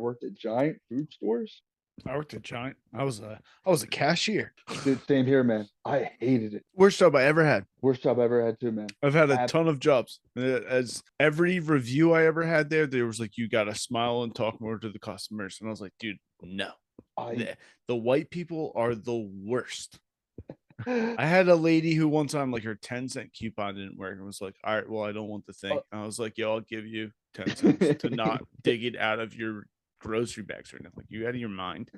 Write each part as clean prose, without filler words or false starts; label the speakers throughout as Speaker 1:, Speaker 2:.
Speaker 1: worked at giant food stores.
Speaker 2: I worked at Giant. I was a cashier.
Speaker 1: Dude, same here, man. I hated it.
Speaker 2: Worst job I ever had.
Speaker 1: Worst job I ever had too, man.
Speaker 2: I've had a ton of jobs. As every review I ever had there was like, you got to smile and talk more to the customers. And I was like, dude, no. The white people are the worst. I had a lady who one time, like, her 10-cent coupon didn't work and was like, all right, well, I don't want the thing. I was like, yo, I'll give you 10 cents to not dig it out of your grocery bags right now. Like, you out of your mind?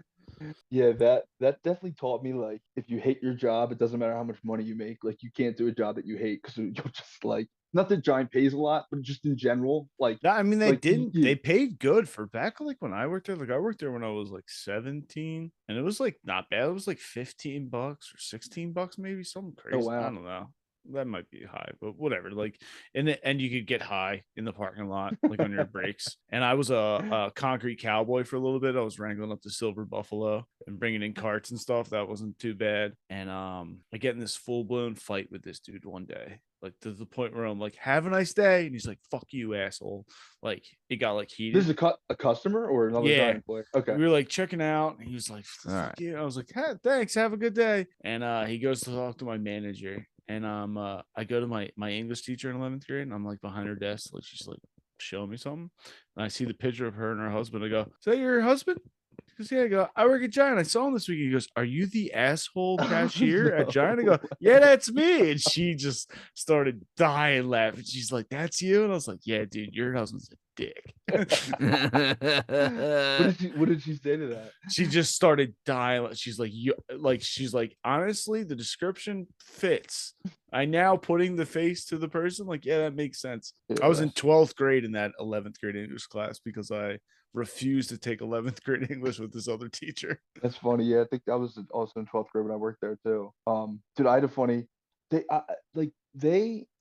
Speaker 1: Yeah, that definitely taught me, like, if you hate your job, it doesn't matter how much money you make. Like, you can't do a job that you hate because you'll just, like, not that Giant pays a lot, but just in general, like,
Speaker 2: No, I mean, they
Speaker 1: like
Speaker 2: didn't. They paid good for back, like, when I worked there. Like, I worked there when I was like 17, and it was like not bad. It was like $15 or $16, maybe something crazy.
Speaker 1: Oh, wow.
Speaker 2: I don't know. That might be high, but whatever. Like, and you could get high in the parking lot, like on your breaks. And I was a concrete cowboy for a little bit. I was wrangling up the silver buffalo and bringing in carts and stuff. That wasn't too bad. And I get in this full blown fight with this dude one day, like to the point where I'm like, "Have a nice day," and he's like, "Fuck you, asshole!" Like, it got like heated.
Speaker 1: This is a customer or another Giant employee? Okay.
Speaker 2: We were like checking out, and he was like, "Fuck you." I was like, "Hey, thanks, have a good day." And he goes to talk to my manager, and I go to my English teacher in 11th grade, and I'm like behind her desk, like she's like showing me something, and I see the picture of her and her husband. I go, "Is that your husband?" Because yeah, I go, "I work at Giant. I saw him this week." He goes, "Are you the asshole cashier at Giant?" I go, "Yeah, that's me." And she just started dying laughing. She's like, "That's you?" And I was like, "Yeah, dude, your husband's a dick."
Speaker 1: What did she say to that?
Speaker 2: She just started dying. She's like, honestly, the description fits. I now putting the face to the person. Like, yeah, that makes sense.
Speaker 1: Yeah,
Speaker 2: I was in 12th grade in that 11th grade English class because I refused to take 11th grade English with this other teacher.
Speaker 1: That's funny. Yeah, I think I was also in 12th grade when I worked there too. Dude, I had a funny. I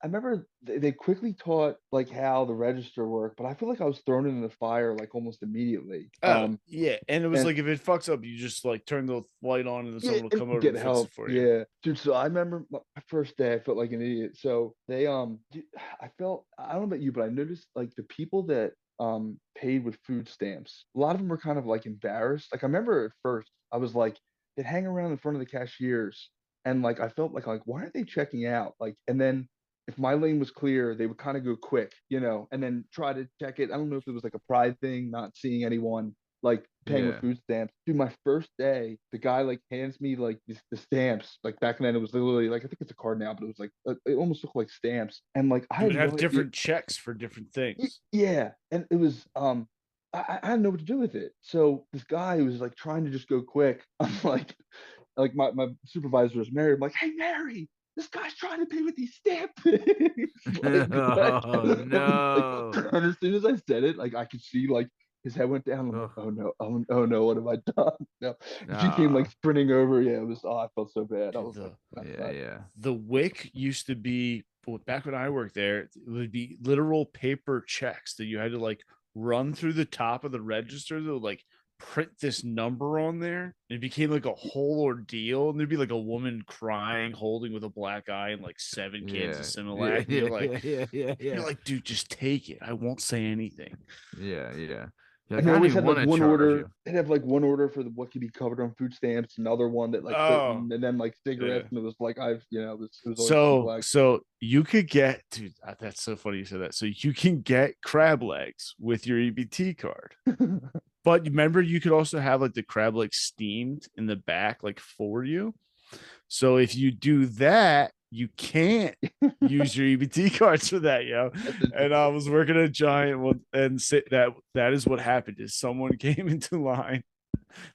Speaker 1: remember they quickly taught like how the register worked, but I feel like I was thrown into the fire like almost immediately.
Speaker 2: Yeah, and it was like if it fucks up, you just like turn the light on, and then someone will come over
Speaker 1: get
Speaker 2: and
Speaker 1: help.
Speaker 2: fix it for you.
Speaker 1: Yeah, dude. So I remember my first day, I felt like an idiot. So dude, I don't know about you, but I noticed like the people that paid with food stamps, a lot of them were kind of like embarrassed. Like I remember at first, I was like, they'd hang around in front of the cashiers, and like I felt like why aren't they checking out? Like, and then if my lane was clear, they would kind of go quick, and then try to check it. I don't know if it was like a pride thing, not seeing anyone like paying with food stamps. Dude, my first day, the guy like hands me like the stamps. Like back then, it was literally like I think it's a card now, but it was like it almost looked like stamps. And like I
Speaker 2: You would
Speaker 1: had
Speaker 2: have
Speaker 1: no
Speaker 2: different
Speaker 1: idea.
Speaker 2: checks for different things.
Speaker 1: Yeah, and it was I didn't know what to do with it. So this guy was like trying to just go quick. I'm like my supervisor is Mary. I'm like, hey Mary, this guy's trying to pay with these stamp things.
Speaker 3: Oh no.
Speaker 1: And as soon as I said it, like I could see like his head went down. I'm like, oh no, oh no, what have I done? No. She came like sprinting over. Yeah, it was I felt so bad. I was like,
Speaker 3: The
Speaker 2: WIC used to be back when I worked there, it would be literal paper checks that you had to like run through the top of the register to like print this number on there. It became like a whole ordeal, and there'd be like a woman crying, holding with a black eye, and like 7 cans of Similac. You're like, dude, just take it. I won't say anything.
Speaker 3: Like,
Speaker 1: and they always had like one order. They'd have like one order for what could be covered on food stamps, another one that like couldn't, and then like cigarettes, and it was like it was
Speaker 2: so you could get, dude. That's so funny you said that. So you can get crab legs with your EBT card. But remember, you could also have like the crab legs steamed in the back, like for you. So if you do that, you can't use your EBT cards for that, yo. And I was working at Giant, and that is what happened. Is someone came into line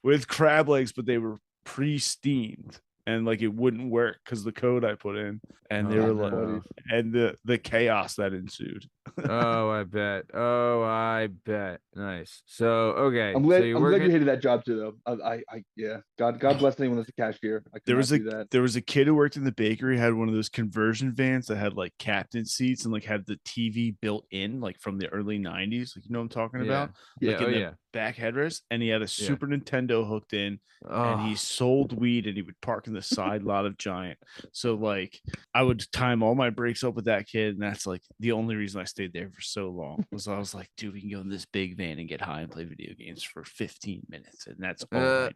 Speaker 2: with crab legs, but they were pre-steamed, and like it wouldn't work because the code I put in, and they were like, and the chaos that ensued.
Speaker 3: I bet. Nice. So okay,
Speaker 1: I'm glad you hated that job too, though. Yeah. God bless anyone that's a cashier.
Speaker 2: There was a kid who worked in the bakery, had one of those conversion vans that had like captain seats and like had the TV built in, like from the early 90s. Like, you know what I'm talking about?
Speaker 3: Yeah.
Speaker 2: Like back headrest, and he had a Super Nintendo hooked in, and he
Speaker 3: Oh,
Speaker 2: sold weed, and he would park in the side lot of Giant. So like I would time all my breaks up with that kid, and that's like the only reason I stayed there for so long was I was like, dude, we can go in this big van and get high and play video games for 15 minutes, and that's all I